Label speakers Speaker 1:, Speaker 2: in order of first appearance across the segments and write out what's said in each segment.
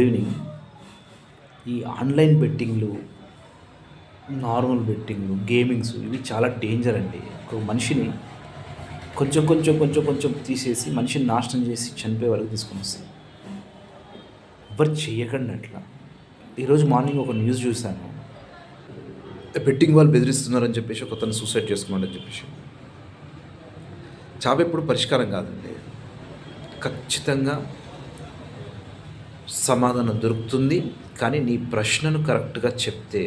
Speaker 1: Evening ఈ online బెట్టింగ్లు, normal బెట్టింగ్లు, గేమింగ్స్ ఇవి చాలా డేంజర్ అండి. ఒక మనిషిని కొంచెం కొంచెం కొంచెం కొంచెం తీసేసి మనిషిని నాశనం చేసి చనిపోయే వరకు తీసుకొని వస్తాయి. ఎవ్వరు చేయకండి అట్లా. ఈరోజు మార్నింగ్ ఒక న్యూస్ చూశాను. బెట్టింగ్ వాళ్ళు బెదిరిస్తున్నారని చెప్పేసి ఒకతను సూసైడ్ చేసుకున్నాడని చెప్పేసి. చావు ఎప్పుడు పరిష్కారం కాదండి. ఖచ్చితంగా సమాధానం దొరుకుతుంది. కానీ నీ ప్రశ్నను కరెక్ట్గా చెప్తే,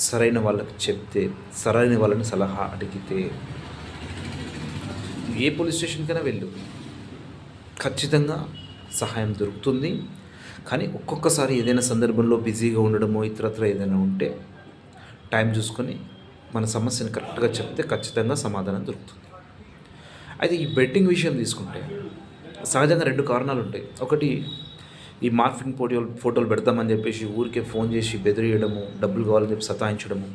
Speaker 1: సరైన వాళ్ళకి చెప్తే, సరైన వాళ్ళని సలహా అడిగితే, ఏ పోలీస్ స్టేషన్కైనా వెళ్ళు, ఖచ్చితంగా సహాయం దొరుకుతుంది. కానీ ఒక్కొక్కసారి ఏదైనా సందర్భంలో బిజీగా ఉండడమో ఇతరత్ర ఏదైనా ఉంటే టైం చూసుకొని మన సమస్యను కరెక్ట్గా చెప్తే ఖచ్చితంగా సమాధానం దొరుకుతుంది. అయితే ఈ బెట్టింగ్ విషయం తీసుకుంటే సహజంగా 2 కారణాలు ఉంటాయి. ఒకటి, ఈ మార్ఫింగ్ ఫోటోలు పెడతామని చెప్పేసి ఊరికే ఫోన్ చేసి బెదిరియడము, డబ్బులు కావాలని చెప్పి సతాయించడము.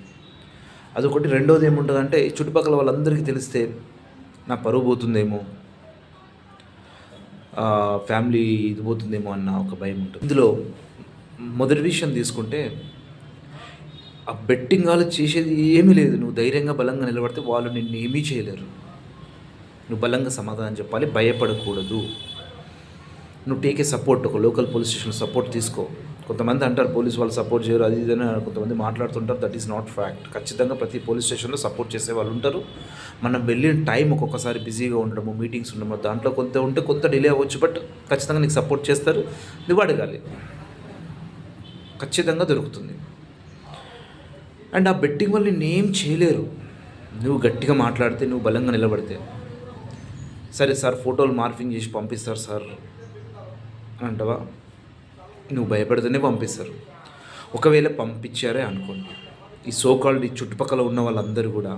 Speaker 1: అదొకటి. రెండోది ఏముంటుందంటే, చుట్టుపక్కల వాళ్ళందరికీ తెలిస్తే నా పరువు పోతుందేమో, ఫ్యామిలీ ఇది పోతుందేమో అన్న ఒక భయం ఉంటుంది. ఇందులో మొదటి విషయం తీసుకుంటే, ఆ బెట్టింగ్ వాళ్ళు చేసేది ఏమీ లేదు. నువ్వు ధైర్యంగా బలంగా నిలబడితే వాళ్ళు నిన్ను ఏమీ చేయలేరు. నువ్వు బలంగా సమాధానం చెప్పాలి, భయపడకూడదు. నువ్వు టేకే సపోర్ట్, ఒక లోకల్ పోలీస్ స్టేషన్ సపోర్ట్ తీసుకో. కొంతమంది అంటారు పోలీస్ వాళ్ళు సపోర్ట్ చేయరు, అది ఇదని కొంతమంది మాట్లాడుతుంటారు. That is not fact. ఖచ్చితంగా ప్రతి పోలీస్ స్టేషన్లో సపోర్ట్ చేసే వాళ్ళు ఉంటారు. మనం వెళ్ళిన టైం ఒక్కొక్కసారి బిజీగా ఉండడము, మీటింగ్స్ ఉండడము, దాంట్లో కొంత ఉంటే కొంత డిలే అవ్వచ్చు. బట్ ఖచ్చితంగా నీకు సపోర్ట్ చేస్తారు. నువ్వు అడగాలి, ఖచ్చితంగా దొరుకుతుంది. అండ్ ఆ బెట్టింగ్ వల్ల నేనేం చేయలేరు. నువ్వు గట్టిగా మాట్లాడితే, నువ్వు బలంగా నిలబడితే. సరే సార్, ఫోటోలు మార్ఫింగ్ చేసి పంపిస్తారు సార్ అని అంటావా? నువ్వు భయపడితేనే పంపిస్తారు. ఒకవేళ పంపించారే అనుకోండి, ఈ సోకాల్డ్ ఈ చుట్టుపక్కల ఉన్న వాళ్ళందరూ కూడా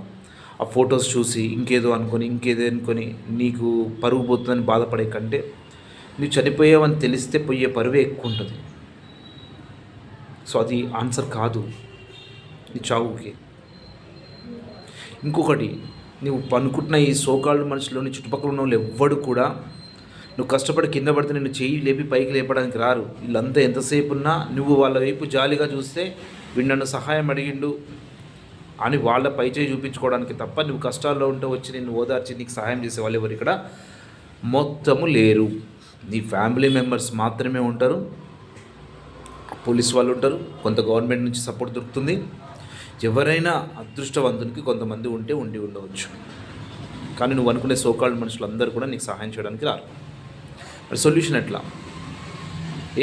Speaker 1: ఆ ఫొటోస్ చూసి ఇంకేదో అనుకొని నీకు పరువు పోతుందని బాధపడే కంటే, నువ్వు చనిపోయావని తెలిస్తే పోయే పరువే ఎక్కువ ఉంటుంది. సో అది ఆన్సర్ కాదు నీ చావుకి. ఇంకొకటి, నువ్వు పనుకుంటున్న ఈ సోకాల్డ్ మనుషులోని చుట్టుపక్కల ఉన్న వాళ్ళు ఎవ్వడు కూడా నువ్వు కష్టపడి కింద పడితే నిన్ను చేయి లేపి పైకి లేపడానికి రారు. వీళ్ళంతా ఎంతసేపు ఉన్నా నువ్వు వాళ్ళ వైపు జాలిగా చూస్తే, వీడు నన్ను సహాయం అడిగిండు అని వాళ్ళ పై చేయి చూపించుకోవడానికి తప్ప, నువ్వు కష్టాల్లో ఉంటే వచ్చి నిన్ను ఓదార్చి నీకు సహాయం చేసే వాళ్ళు ఎవరు ఇక్కడ మొత్తము లేరు. నీ ఫ్యామిలీ మెంబర్స్ మాత్రమే ఉంటారు, పోలీస్ వాళ్ళు ఉంటారు, కొంత గవర్నమెంట్ నుంచి సపోర్ట్ దొరుకుతుంది. ఎవరైనా అదృష్టవంతునికి కొంతమంది ఉండి ఉండవచ్చు. కానీ నువ్వు అనుకునే సోకాల్డ్ మనుషులందరూ కూడా నీకు సహాయం చేయడానికి రారు. మరి సొల్యూషన్ ఎట్లా?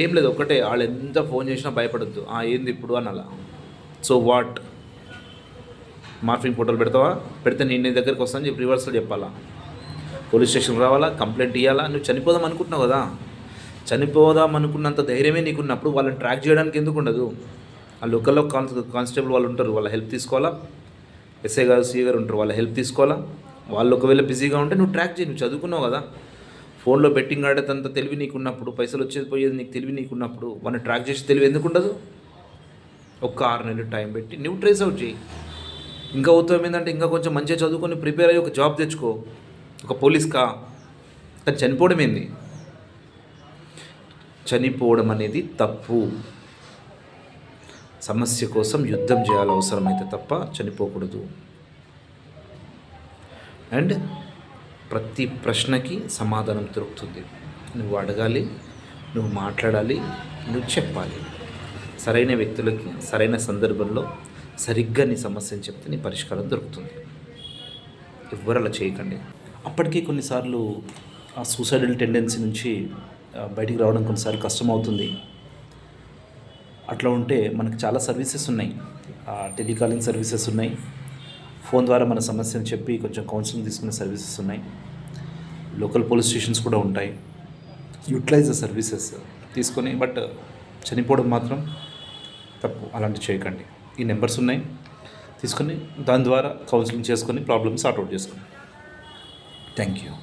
Speaker 1: ఏం లేదు, ఒకటే, వాళ్ళు ఎంత ఫోన్ చేసినా భయపడద్దు. ఏంది ఇప్పుడు అని అలా. సో వాట్, మార్ఫింగ్ ఫోటోలు పెడతావా? పెడితే నేను నీ దగ్గరికి వస్తాను చెప్పి రివర్సల్ చెప్పాలా? పోలీస్ స్టేషన్కి రావాలా? కంప్లైంట్ ఇవ్వాలా? నువ్వు చనిపోదాం అనుకుంటున్నావు కదా. చనిపోదాం అనుకున్నంత ధైర్యమే నీకున్నప్పుడు వాళ్ళని ట్రాక్ చేయడానికి ఎందుకు ఉండదు? ఆ లోకల్లో కానిస్టేబుల్ వాళ్ళు ఉంటారు, వాళ్ళ హెల్ప్ తీసుకోవాలా? ఎస్ఐ గారు, సిఐ గారు ఉంటారు, వాళ్ళ హెల్ప్ తీసుకోవాలా? వాళ్ళు ఒకవేళ బిజీగా ఉంటే నువ్వు ట్రాక్ చేయి. నువ్వు చదువుకున్నావు కదా. ఫోన్లో బెట్టింగ్ ఆడేదంత తెలివి నీకున్నప్పుడు, పైసలు వచ్చేది పోయేది నీకు తెలివి నీకున్నప్పుడు, వాళ్ళని ట్రాక్ చేసి తెలివి ఎందుకు ఉండదు? ఒక్క 6 నెలలు టైం పెట్టి నువ్వు ట్రేస్ అవుట్ చేయి. ఇంకా ఉత్తమం ఏంటంటే, ఇంకా కొంచెం మంచిగా చదువుకొని ప్రిపేర్ అయ్యి ఒక జాబ్ తెచ్చుకో, ఒక పోలీస్కా. కానీ చనిపోవడం ఏంది? చనిపోవడం అనేది తప్పు. సమస్య కోసం యుద్ధం చేయాలి అవసరమైతే తప్ప చనిపోకూడదు. అండ్ ప్రతి ప్రశ్నకి సమాధానం దొరుకుతుంది. నువ్వు అడగాలి, నువ్వు మాట్లాడాలి, నువ్వు చెప్పాలి. సరైన వ్యక్తులకి సరైన సందర్భంలో సరిగ్గా నీ సమస్యను చెప్తే నీ పరిష్కారం దొరుకుతుంది. ఎవ్వరు అలా చేయకండి. అప్పటికీ కొన్నిసార్లు ఆ సూసైడల్ టెండెన్సీ నుంచి బయటికి రావడం కొన్నిసార్లు కష్టమవుతుంది. అట్లా ఉంటే మనకు చాలా సర్వీసెస్ ఉన్నాయి. టెలికాలింగ్ సర్వీసెస్ ఉన్నాయి. ఫోన్ ద్వారా మన సమస్యను చెప్పి కొంచెం కౌన్సిలింగ్ తీసుకునే సర్వీసెస్ ఉన్నాయి. లోకల్ పోలీస్ స్టేషన్స్ కూడా ఉంటాయి. యూటిలైజ్ ద సర్వీసెస్ తీసుకొని, బట్ చనిపోవడం మాత్రం తప్పు. అలాంటివి చేయకండి. ఈ నెంబర్స్ ఉన్నాయి, తీసుకొని దాని ద్వారా కౌన్సిలింగ్ చేసుకొని ప్రాబ్లమ్స్ సార్ట్అవుట్ చేసుకోండి. Thank you.